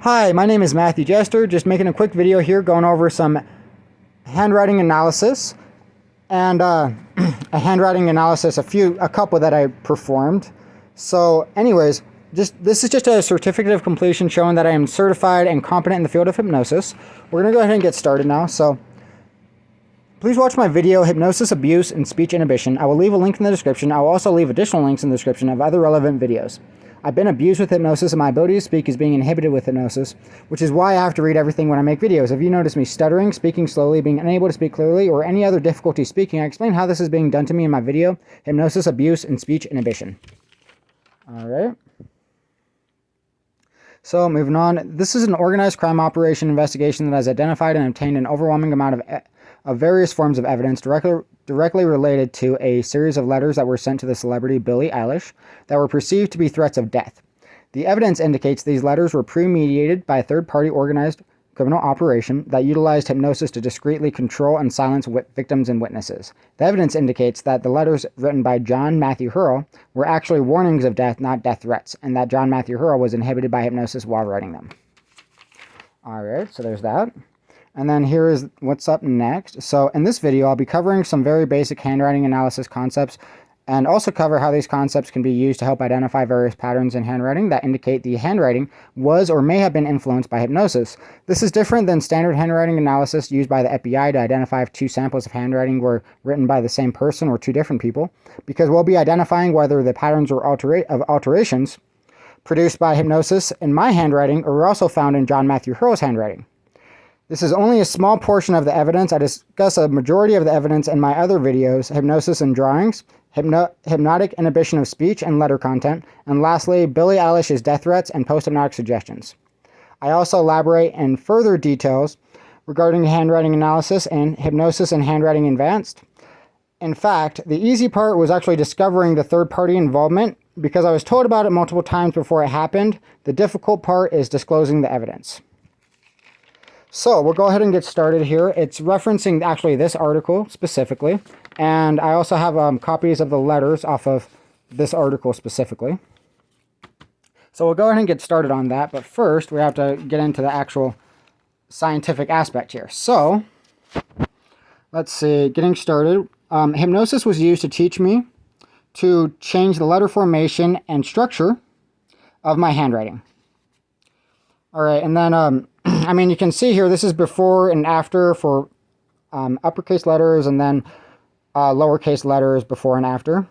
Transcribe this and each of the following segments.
Hi, my name is Matthew Jester, just making a quick video here going over some handwriting analysis and a handwriting analysis, a couple that I performed. So anyways, this is just a certificate of completion showing that I am certified and competent in the field of hypnosis. We're going to go ahead and get started now. So please watch my video, Hypnosis, Abuse, and Speech Inhibition. I will leave a link in the description. I will also leave additional links in the description of other relevant videos. I've been abused with hypnosis, and my ability to speak is being inhibited with hypnosis, which is why I have to read everything when I make videos. If you notice me stuttering, speaking slowly, being unable to speak clearly, or any other difficulty speaking, I explain how this is being done to me in my video, Hypnosis, Abuse, and Speech Inhibition. Alright. So, moving on. This is an organized crime operation investigation that has identified and obtained an overwhelming amount of various forms of evidence directly related to a series of letters that were sent to the celebrity Billie Eilish that were perceived to be threats of death. The evidence indicates these letters were premeditated by a third-party organized criminal operation that utilized hypnosis to discreetly control and silence victims and witnesses. The evidence indicates that the letters written by John Matthew Hurrell were actually warnings of death, not death threats, and that John Matthew Hurrell was inhibited by hypnosis while writing them. Alright, so there's that. And then here is what's up next. So in this video, I'll be covering some very basic handwriting analysis concepts and also cover how these concepts can be used to help identify various patterns in handwriting that indicate the handwriting was or may have been influenced by hypnosis. This is different than standard handwriting analysis used by the FBI to identify if two samples of handwriting were written by the same person or two different people, because we'll be identifying whether the patterns or alterations produced by hypnosis in my handwriting are also found in John Matthew Hurrell's handwriting. This is only a small portion of the evidence. I discuss a majority of the evidence in my other videos, Hypnosis and Drawings, Hypnotic Inhibition of Speech and Letter Content, and lastly, Billie Eilish's Death Threats and Post-Hypnotic Suggestions. I also elaborate in further details regarding handwriting analysis and Hypnosis and Handwriting Advanced. In fact, the easy part was actually discovering the third-party involvement because I was told about it multiple times before it happened. The difficult part is disclosing the evidence. So we'll go ahead and get started here. It's referencing actually this article specifically, and I also have copies of the letters off of this article specifically. So we'll go ahead and get started on that, but first we have to get into the actual scientific aspect here. So let's see, getting started. Hypnosis was used to teach me to change the letter formation and structure of my handwriting. All right, and then I mean, you can see here, this is before and after for uppercase letters, and then lowercase letters before and after.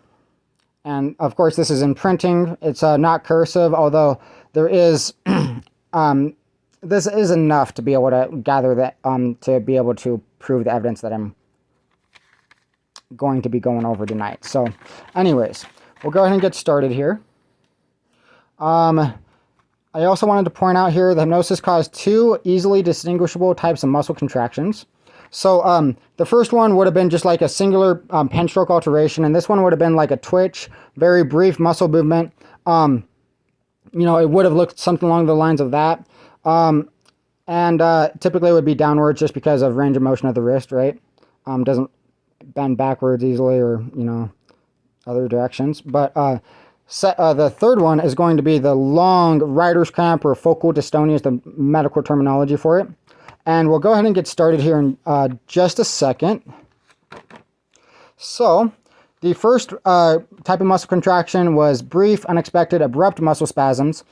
And of course, this is in printing. It's not cursive, although there is, this is enough to be able to gather that, to be able to prove the evidence that I'm going to be going over tonight. So anyways, we'll go ahead and get started here. I also wanted to point out here that hypnosis caused two easily distinguishable types of muscle contractions. So the first one would have been just like a singular pen stroke alteration, and this one would have been like a twitch, very brief muscle movement. You know, it would have looked something along the lines of that. Typically it would be downwards just because of range of motion of the wrist, right? Doesn't bend backwards easily or, you know, other directions. But the third one is going to be the long writer's cramp, or focal dystonia is the medical terminology for it. And we'll go ahead and get started here in just a second. So the first type of muscle contraction was brief, unexpected, abrupt muscle spasms,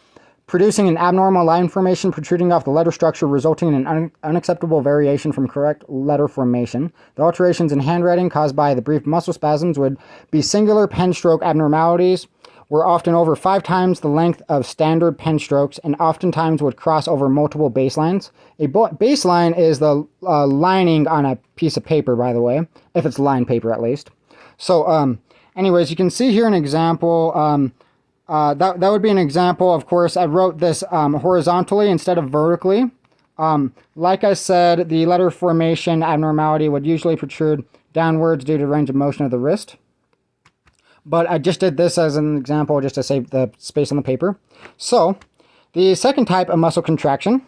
producing an abnormal line formation protruding off the letter structure, resulting in an unacceptable variation from correct letter formation. The alterations in handwriting caused by the brief muscle spasms would be singular pen stroke abnormalities, were often over 5 times the length of standard pen strokes, and oftentimes would cross over multiple baselines. A baseline is the lining on a piece of paper, by the way, if it's lined paper at least. So anyways, you can see here an example. That would be an example. Of course, I wrote this horizontally instead of vertically. Like I said, the letter formation abnormality would usually protrude downwards due to range of motion of the wrist. But I just did this as an example just to save the space on the paper. So the second type of muscle contraction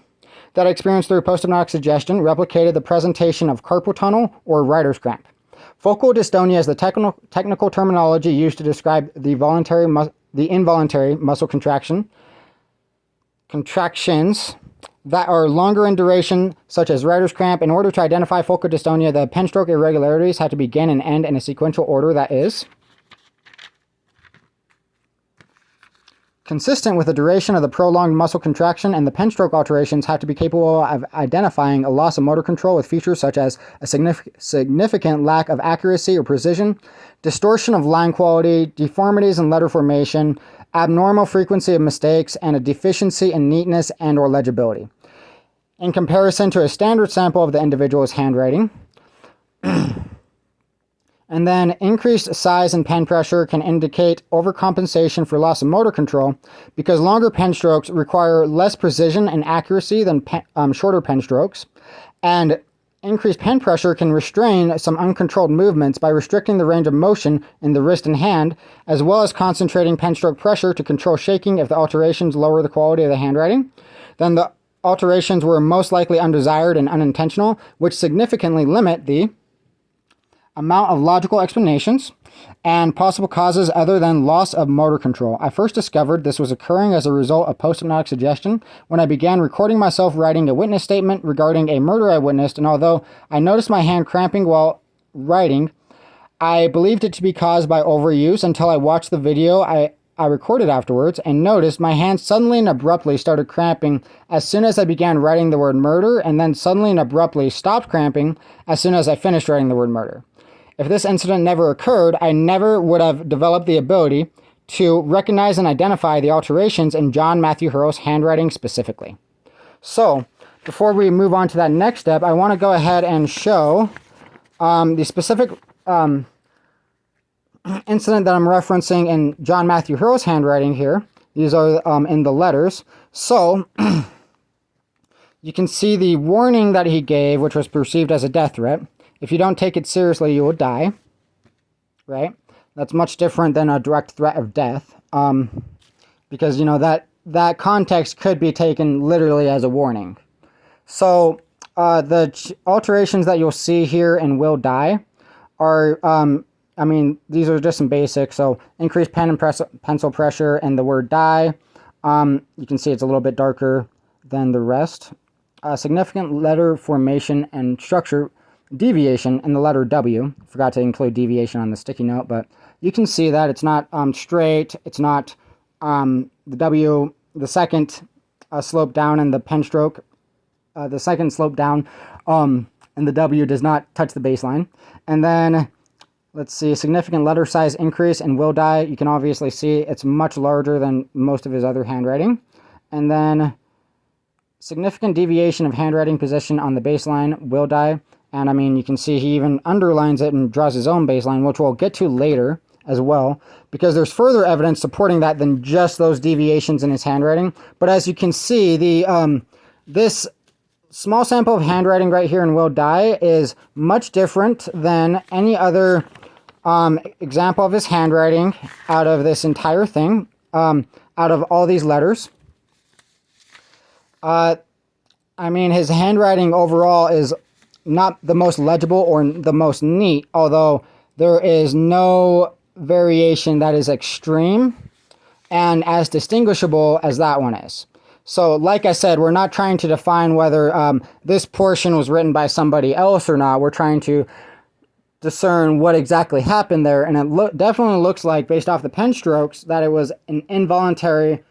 that I experienced through post-hypnotic suggestion replicated the presentation of carpal tunnel or writer's cramp. Focal dystonia is the technical terminology used to describe the involuntary muscle contractions that are longer in duration, such as writer's cramp. In order to identify focal dystonia, the pen stroke irregularities have to begin and end in a sequential order that is consistent with the duration of the prolonged muscle contraction, and the pen stroke alterations have to be capable of identifying a loss of motor control with features such as a significant lack of accuracy or precision, distortion of line quality, deformities in letter formation, abnormal frequency of mistakes, and a deficiency in neatness and or legibility. In comparison to a standard sample of the individual's handwriting. And then increased size and pen pressure can indicate overcompensation for loss of motor control because longer pen strokes require less precision and accuracy than shorter pen strokes. And increased pen pressure can restrain some uncontrolled movements by restricting the range of motion in the wrist and hand, as well as concentrating pen stroke pressure to control shaking if the alterations lower the quality of the handwriting. Then the alterations were most likely undesired and unintentional, which significantly limit the amount of logical explanations and possible causes other than loss of motor control. I first discovered this was occurring as a result of post-hypnotic suggestion when I began recording myself writing a witness statement regarding a murder I witnessed, and although I noticed my hand cramping while writing, I believed it to be caused by overuse until I watched the video I recorded afterwards and noticed my hand suddenly and abruptly started cramping as soon as I began writing the word murder, and then suddenly and abruptly stopped cramping as soon as I finished writing the word murder. If this incident never occurred, I never would have developed the ability to recognize and identify the alterations in John Matthew Hurl's handwriting specifically. So, before we move on to that next step, I want to go ahead and show the specific incident that I'm referencing in John Matthew Hurl's handwriting here. These are in the letters. So, you can see the warning that he gave, which was perceived as a death threat. If you don't take it seriously, you will die, right? That's much different than a direct threat of death, because, you know, that context could be taken literally as a warning. So the alterations that you'll see here in will die are, I mean, these are just some basics. So increased pen and pencil pressure and the word die. You can see it's a little bit darker than the rest. Significant letter formation and structure deviation in the letter W. Forgot to include deviation on the sticky note, but you can see that it's not straight. It's not the W, the second slope down in the pen stroke. The second slope down and the W does not touch the baseline. And then, let's see, significant letter size increase in will die. You can obviously see it's much larger than most of his other handwriting. And then significant deviation of handwriting position on the baseline will die. And I mean, you can see he even underlines it and draws his own baseline, which we'll get to later as well, because there's further evidence supporting that than just those deviations in his handwriting. But as you can see, the this small sample of handwriting right here in will die is much different than any other example of his handwriting out of this entire thing, out of all these letters. I mean, his handwriting overall is not the most legible or the most neat, although there is no variation that is extreme and as distinguishable as that one is. So, like I said, we're not trying to define whether this portion was written by somebody else or not. We're trying to discern what exactly happened there, and it definitely looks like, based off the pen strokes, that it was an involuntary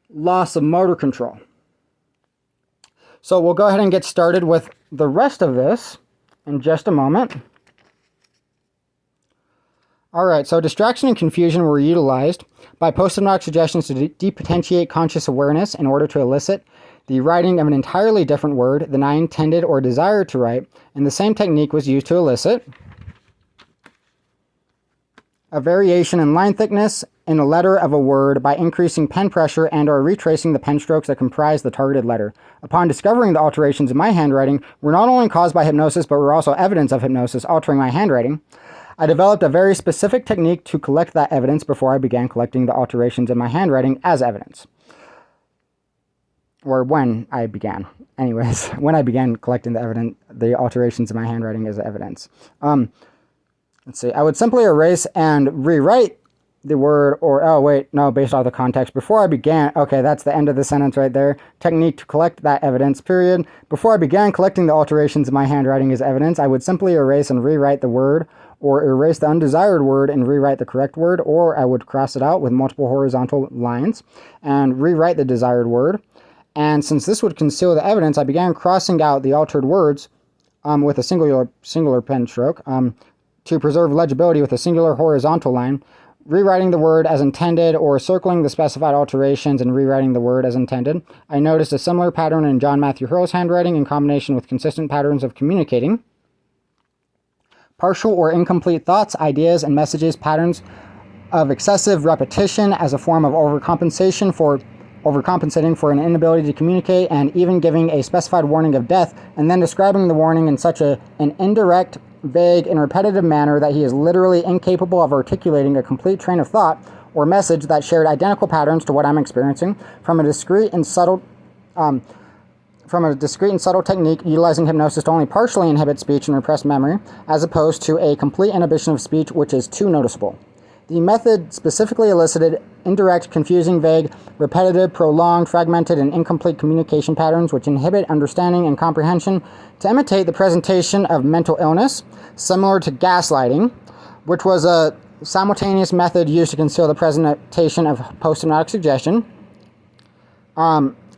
loss of motor control. So we'll go ahead and get started with the rest of this in just a moment. All right, so distraction and confusion were utilized by post-hypnotic suggestions to depotentiate conscious awareness in order to elicit the writing of an entirely different word than I intended or desired to write, and the same technique was used to elicit a variation in line thickness in a letter of a word by increasing pen pressure and or retracing the pen strokes that comprise the targeted letter. Upon discovering the alterations in my handwriting were not only caused by hypnosis, but were also evidence of hypnosis altering my handwriting, I developed a very specific technique to collect that evidence before I began collecting the alterations in my handwriting as evidence. Or when I began. Anyways, when I began collecting the alterations in my handwriting as evidence. Let's see, I would simply erase and rewrite the word or, oh wait, no, based off the context. Before I began, okay, that's the end of the sentence right there. Technique to collect that evidence, period. Before I began collecting the alterations in my handwriting as evidence, I would simply erase and rewrite the word, or erase the undesired word and rewrite the correct word, or I would cross it out with multiple horizontal lines and rewrite the desired word. And since this would conceal the evidence, I began crossing out the altered words with a singular pen stroke to preserve legibility with a singular horizontal line, rewriting the word as intended or circling the specified alterations and rewriting the word as intended. I noticed a similar pattern in John Matthew Hurl's handwriting in combination with consistent patterns of communicating. Partial or incomplete thoughts, ideas, and messages, patterns of excessive repetition as a form of overcompensating for an inability to communicate, and even giving a specified warning of death and then describing the warning in such an indirect, vague, and repetitive manner that he is literally incapable of articulating a complete train of thought or message that shared identical patterns to what I'm experiencing from a discrete and subtle technique utilizing hypnosis to only partially inhibit speech and repress memory, as opposed to a complete inhibition of speech, which is too noticeable. The method specifically elicited indirect, confusing, vague, repetitive, prolonged, fragmented, and incomplete communication patterns which inhibit understanding and comprehension to imitate the presentation of mental illness, similar to gaslighting, which was a simultaneous method used to conceal the presentation of post-hypnotic suggestion.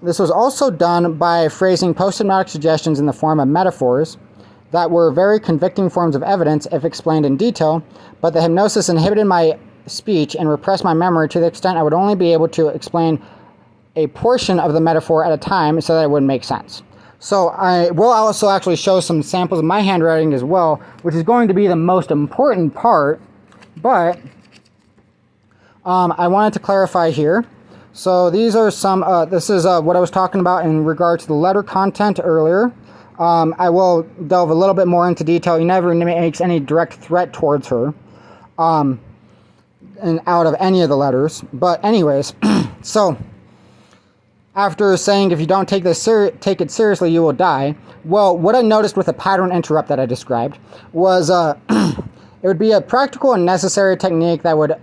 This was also done by phrasing post-hypnotic suggestions in the form of metaphors that were very convicting forms of evidence if explained in detail, but the hypnosis inhibited my speech and repressed my memory to the extent I would only be able to explain a portion of the metaphor at a time so that it would make sense. So I will also actually show some samples of my handwriting as well, which is going to be the most important part, but I wanted to clarify here. So these are some, this is what I was talking about in regard to the letter content earlier. I will delve a little bit more into detail. He never makes any direct threat towards her and out of any of the letters. But anyways, so after saying if you don't take it seriously, you will die. Well, what I noticed with the pattern interrupt that I described was it would be a practical and necessary technique that would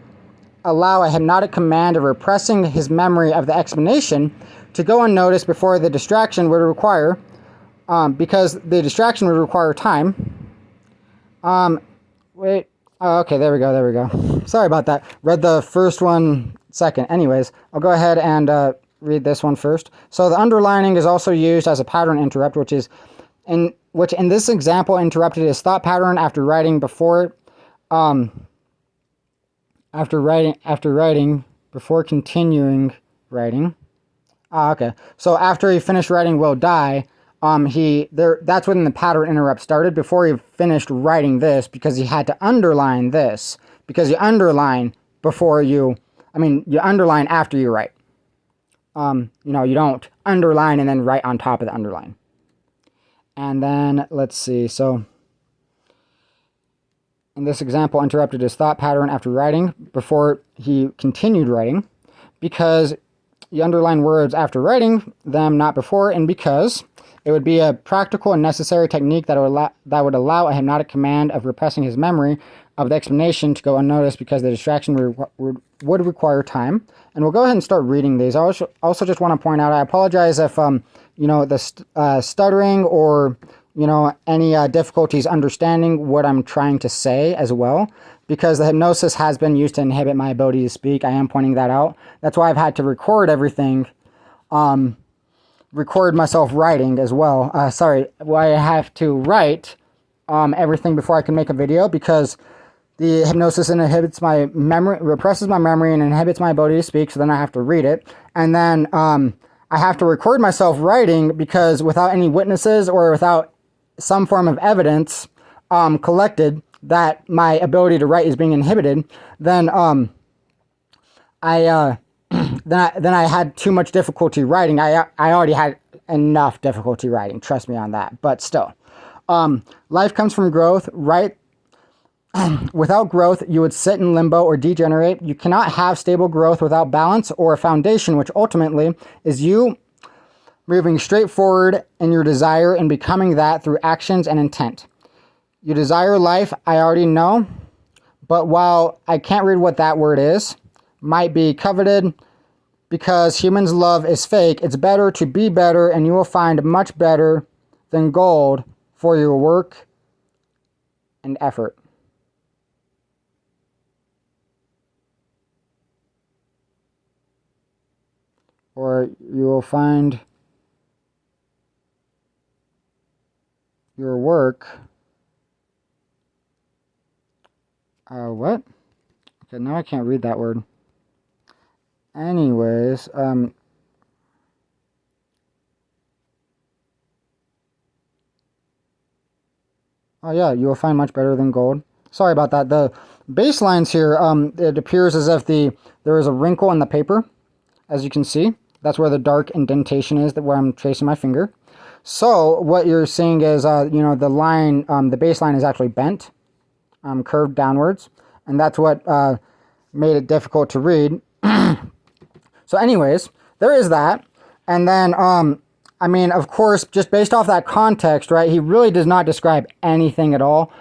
allow a hypnotic command of repressing his memory of the explanation to go unnoticed before the distraction would require, because the distraction would require time. Wait. Oh, okay, there we go. Sorry about that. Read the first one second. Anyways, I'll go ahead and read this one first. So the underlining is also used as a pattern interrupt, which in this example interrupted his thought pattern after writing before continuing writing. Okay. So after he finished writing will die, that's when the pattern interrupt started, before he finished writing this, because he had to underline this, because you underline you underline after you write. You don't underline and then write on top of the underline. And then let's see. So in this example, interrupted his thought pattern after writing before he continued writing, because you underline words after writing them, not before, and because it would be a practical and necessary technique that would allow a hypnotic command of repressing his memory of the explanation to go unnoticed, because the distraction would require time. And we'll go ahead and start reading these. I also just want to point out, I apologize if the stuttering or any difficulties understanding what I'm trying to say as well, because the hypnosis has been used to inhibit my ability to speak. I am pointing that out. That's why I've had to record everything, record myself writing as well. Why I have to write everything before I can make a video, because the hypnosis inhibits my memory, represses my memory, and inhibits my ability to speak, so then I have to read it. And then I have to record myself writing, because without any witnesses or without some form of evidence collected that my ability to write is being inhibited, then I had too much difficulty writing. I already had enough difficulty writing, trust me on that. But still, life comes from growth, right? Without growth, you would sit in limbo or degenerate. You cannot have stable growth without balance or a foundation, which ultimately is you moving straight forward in your desire and becoming that through actions and intent. You desire life, I already know, but while I can't read what that word is, might be coveted because humans' love is fake. It's better to be better, and you will find much better than gold for your work and effort. Or you will find your work. What? Okay, now I can't read that word. Anyways, oh yeah, you will find much better than gold. Sorry about that. The baselines here, it appears as if there is a wrinkle in the paper, as you can see. That's where the dark indentation is, where I'm tracing my finger. So what you're seeing is, the line, the baseline is actually bent, curved downwards, and that's what made it difficult to read. So anyways, there is that. And then, of course, just based off that context, right, he really does not describe anything at all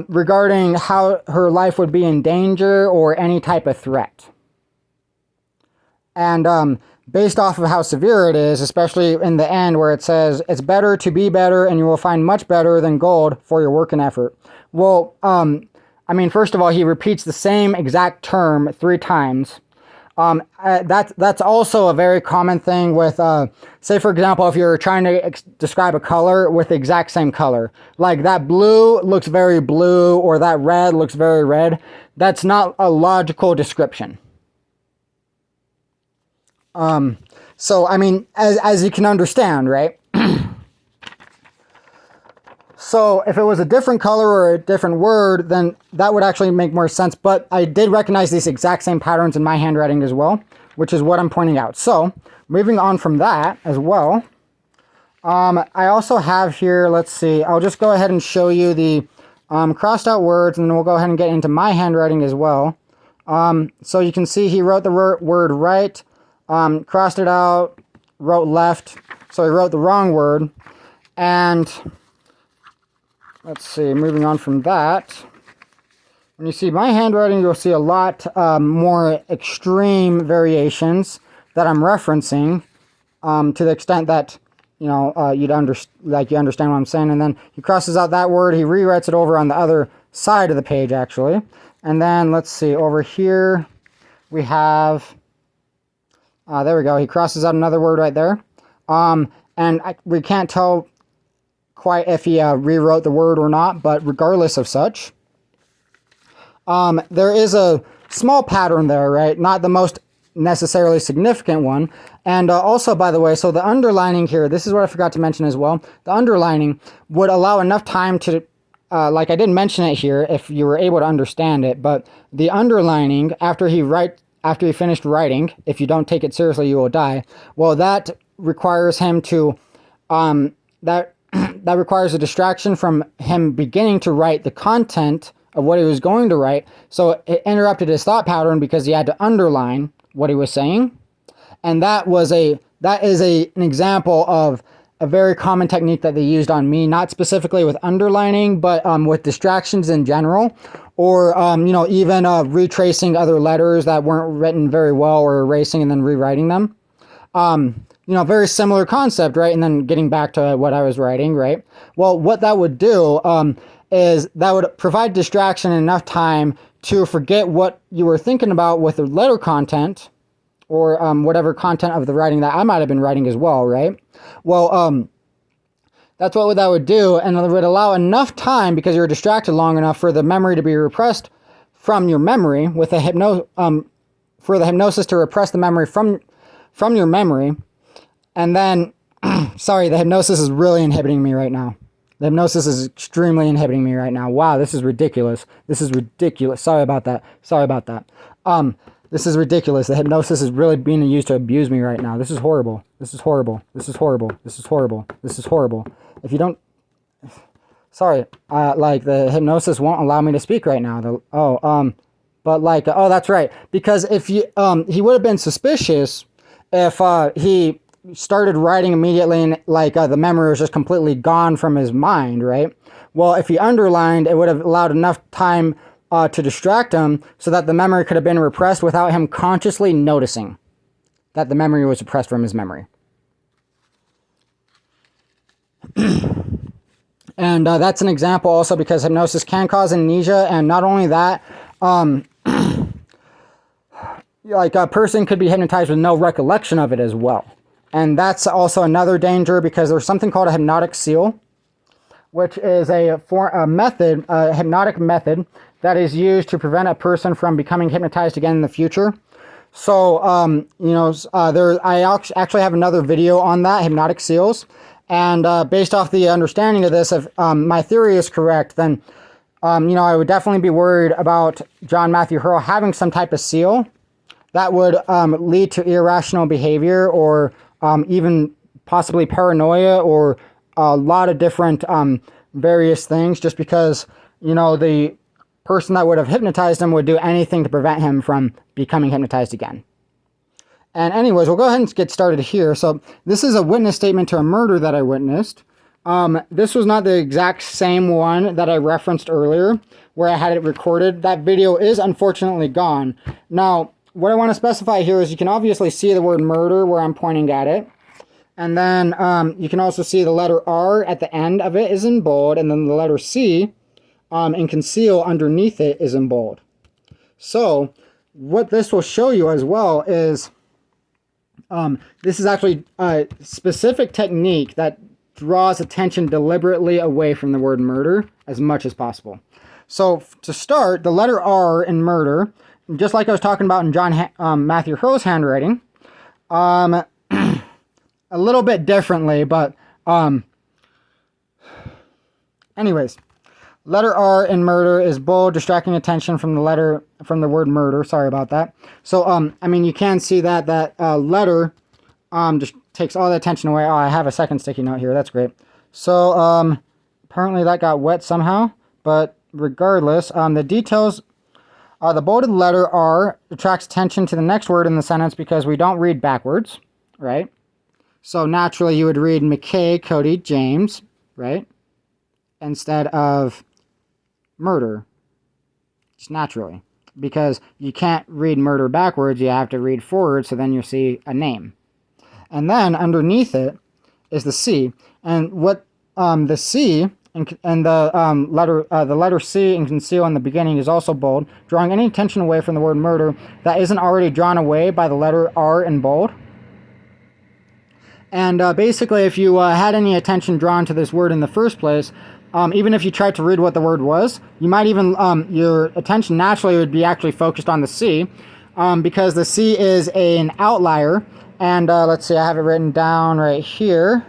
regarding how her life would be in danger or any type of threat. And based off of how severe it is, especially in the end where it says, it's better to be better and you will find much better than gold for your work and effort. Well, first of all, he repeats the same exact term 3 times. That's also a very common thing with, say for example, if you're trying to describe a color with the exact same color. Like that blue looks very blue or that red looks very red. That's not a logical description. So, as you can understand, right? So if it was a different color or a different word, then that would actually make more sense. But I did recognize these exact same patterns in my handwriting as well, which is what I'm pointing out. So moving on from that as well, I also have here, let's see, I'll just go ahead and show you the crossed out words, and then we'll go ahead and get into my handwriting as well. So you can see he wrote the word right, crossed it out, wrote left, so he wrote the wrong word. And let's see, moving on from that, when you see my handwriting, you'll see a lot more extreme variations that I'm referencing, to the extent that, you understand what I'm saying. And then he crosses out that word, he rewrites it over on the other side of the page, actually. And then, let's see, over here, we have, there we go, he crosses out another word right there. We can't tell quite if he rewrote the word or not, but regardless of such, there is a small pattern there, right? Not the most necessarily significant one. And also, by the way, so the underlining here, this is what I forgot to mention as well. The underlining would allow enough time to, like I didn't mention it here if you were able to understand it, but the underlining after he finished writing, if you don't take it seriously, you will die. Well, that requires him to, that requires a distraction from him beginning to write the content of what he was going to write. So it interrupted his thought pattern because he had to underline what he was saying. And that is an example of a very common technique that they used on me, not specifically with underlining, but with distractions in general, or even retracing other letters that weren't written very well, or erasing and then rewriting them. Very similar concept, right? And then getting back to what I was writing, right? Well, what that would do is that would provide distraction and enough time to forget what you were thinking about with the letter content, or whatever content of the writing that I might have been writing as well, right? Well, that's what that would do, and it would allow enough time, because you're distracted long enough, for the memory to be repressed from your memory, with a for the hypnosis to repress the memory from your memory. And then, sorry, the hypnosis is really inhibiting me right now. The hypnosis is extremely inhibiting me right now. Wow, this is ridiculous. This is ridiculous. Sorry about that. This is ridiculous. The hypnosis is really being used to abuse me right now. This is horrible. This is horrible. This is horrible. This is horrible. This is horrible. If you don't... Sorry. The hypnosis won't allow me to speak right now. Oh, that's right. Because if you... he would have been suspicious if he started writing immediately and the memory was just completely gone from his mind, right? Well, if he underlined, it would have allowed enough time to distract him so that the memory could have been repressed without him consciously noticing that the memory was suppressed from his memory. And that's an example also because hypnosis can cause amnesia, and not only that, like a person could be hypnotized with no recollection of it as well. And that's also another danger because there's something called a hypnotic seal, which is a hypnotic method that is used to prevent a person from becoming hypnotized again in the future. So, I actually have another video on that, hypnotic seals. And based off the understanding of this, if my theory is correct, then, I would definitely be worried about John Matthew Hurl having some type of seal that would lead to irrational behavior or even possibly paranoia or a lot of different various things, just because, the person that would have hypnotized him would do anything to prevent him from becoming hypnotized again. And anyways, we'll go ahead and get started here. So this is a witness statement to a murder that I witnessed. This was not the exact same one that I referenced earlier where I had it recorded. That video is unfortunately gone. Now, what I want to specify here is you can obviously see the word murder where I'm pointing at it. And then you can also see the letter R at the end of it is in bold, and then the letter C and conceal underneath it is in bold. So what this will show you as well is this is actually a specific technique that draws attention deliberately away from the word murder as much as possible. So to start, the letter R in murder, just like I was talking about in John Matthew Hurl's handwriting, a little bit differently, but anyways, letter R in murder is bold, distracting attention from the word murder. Sorry about that. So you can see that letter just takes all the attention away. Oh, I have a second sticky note here. That's great. So apparently that got wet somehow, but regardless, the details. The bolded letter R attracts attention to the next word in the sentence because we don't read backwards, right? So naturally you would read McKay, Cody, James, right? Instead of murder, just naturally. Because you can't read murder backwards, you have to read forward, so then you see a name. And then underneath it is the C. And what the C and the letter C and conceal in the beginning is also bold, drawing any attention away from the word murder that isn't already drawn away by the letter R in bold. And basically, if you had any attention drawn to this word in the first place, even if you tried to read what the word was, you might even, your attention naturally would be actually focused on the C, because the C is an outlier. And let's see, I have it written down right here.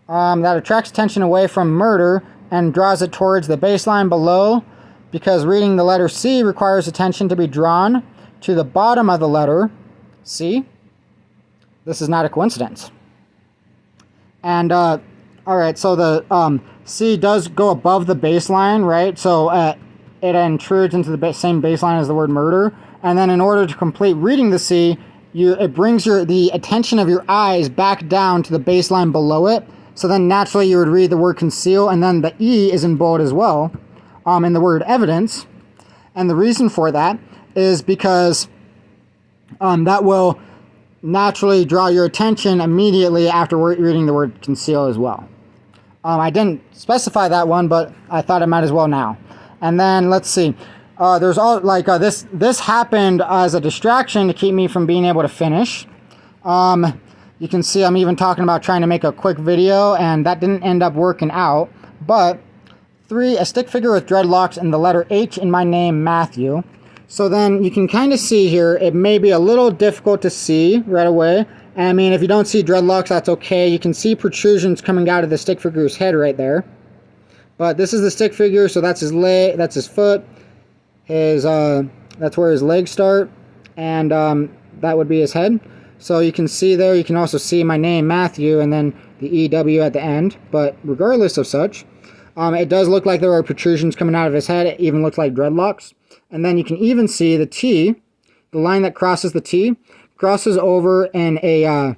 That attracts attention away from murder and draws it towards the baseline below, because reading the letter C requires attention to be drawn to the bottom of the letter C. This is not a coincidence. And, all right, so the C does go above the baseline, right? So it intrudes into the same baseline as the word murder. And then in order to complete reading the C, it brings the attention of your eyes back down to the baseline below it. So then naturally you would read the word conceal, and then the E is in bold as well in the word evidence. And the reason for that is because that will naturally draw your attention immediately after reading the word conceal as well. I didn't specify that one, but I thought I might as well now. And then let's see. There's all like this happened as a distraction to keep me from being able to finish. You can see I'm even talking about trying to make a quick video, and that didn't end up working out. But 3, a stick figure with dreadlocks and the letter H in my name, Matthew. So then you can kind of see here, it may be a little difficult to see right away. And I mean, if you don't see dreadlocks, that's okay. You can see protrusions coming out of the stick figure's head right there. But this is the stick figure, so that's his leg, that's his foot. That's where his legs start, and that would be his head. So you can see there, you can also see my name, Matthew, and then the EW at the end. But regardless of such, it does look like there are protrusions coming out of his head. It even looks like dreadlocks. And then you can even see the T, the line that crosses the T, crosses over in a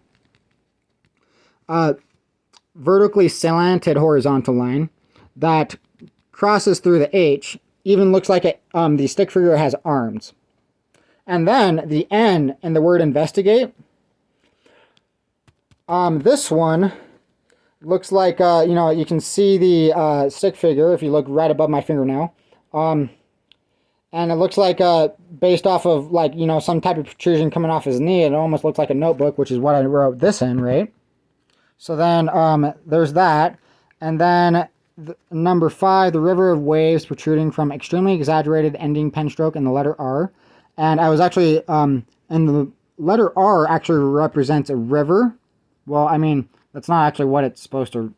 vertically slanted horizontal line that crosses through the H even looks like the stick figure has arms. And then the N in the word investigate. This one looks like, you can see the stick figure if you look right above my fingernail. And it looks like, based off of, like, some type of protrusion coming off his knee, it almost looks like a notebook, which is what I wrote this in, right? So then, there's that. And then, number 5, the river of waves protruding from extremely exaggerated ending pen stroke in the letter R. And I was actually, and the letter R actually represents a river. Well, I mean, that's not actually what it's supposed to,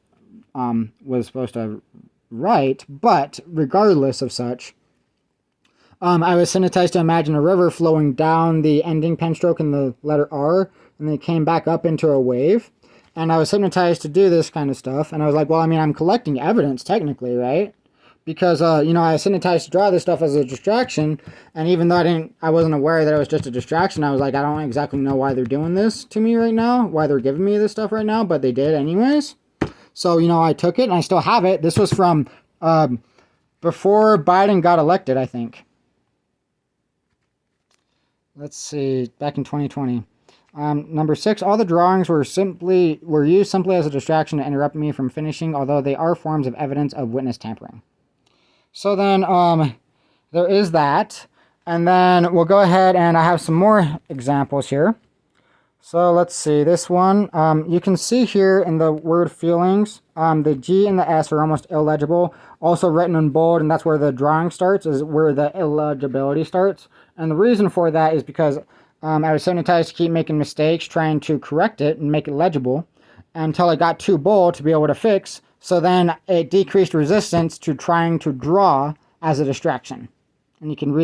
was supposed to write, but regardless of such, I was hypnotized to imagine a river flowing down the ending pen stroke in the letter R, and then it came back up into a wave. And I was hypnotized to do this kind of stuff, and I was like, well, I mean, I'm collecting evidence, technically, right? Because, I was hypnotized to draw this stuff as a distraction, and even though I wasn't aware that it was just a distraction, I was like, I don't exactly know why they're doing this to me right now, why they're giving me this stuff right now, but they did anyways. So, I took it, and I still have it. This was from before Biden got elected, I think. Let's see, back in 2020. Number 6, all the drawings were used simply as a distraction to interrupt me from finishing, although they are forms of evidence of witness tampering. So then, there is that. And then we'll go ahead and I have some more examples here. So let's see, this one, you can see here in the word feelings, the G and the S are almost illegible, also written in bold, and that's where the drawing starts, is where the illegibility starts. And the reason for that is because I was hypnotized to keep making mistakes, trying to correct it and make it legible, until it got too bold to be able to fix. So then it decreased resistance to trying to draw as a distraction. And you can read that.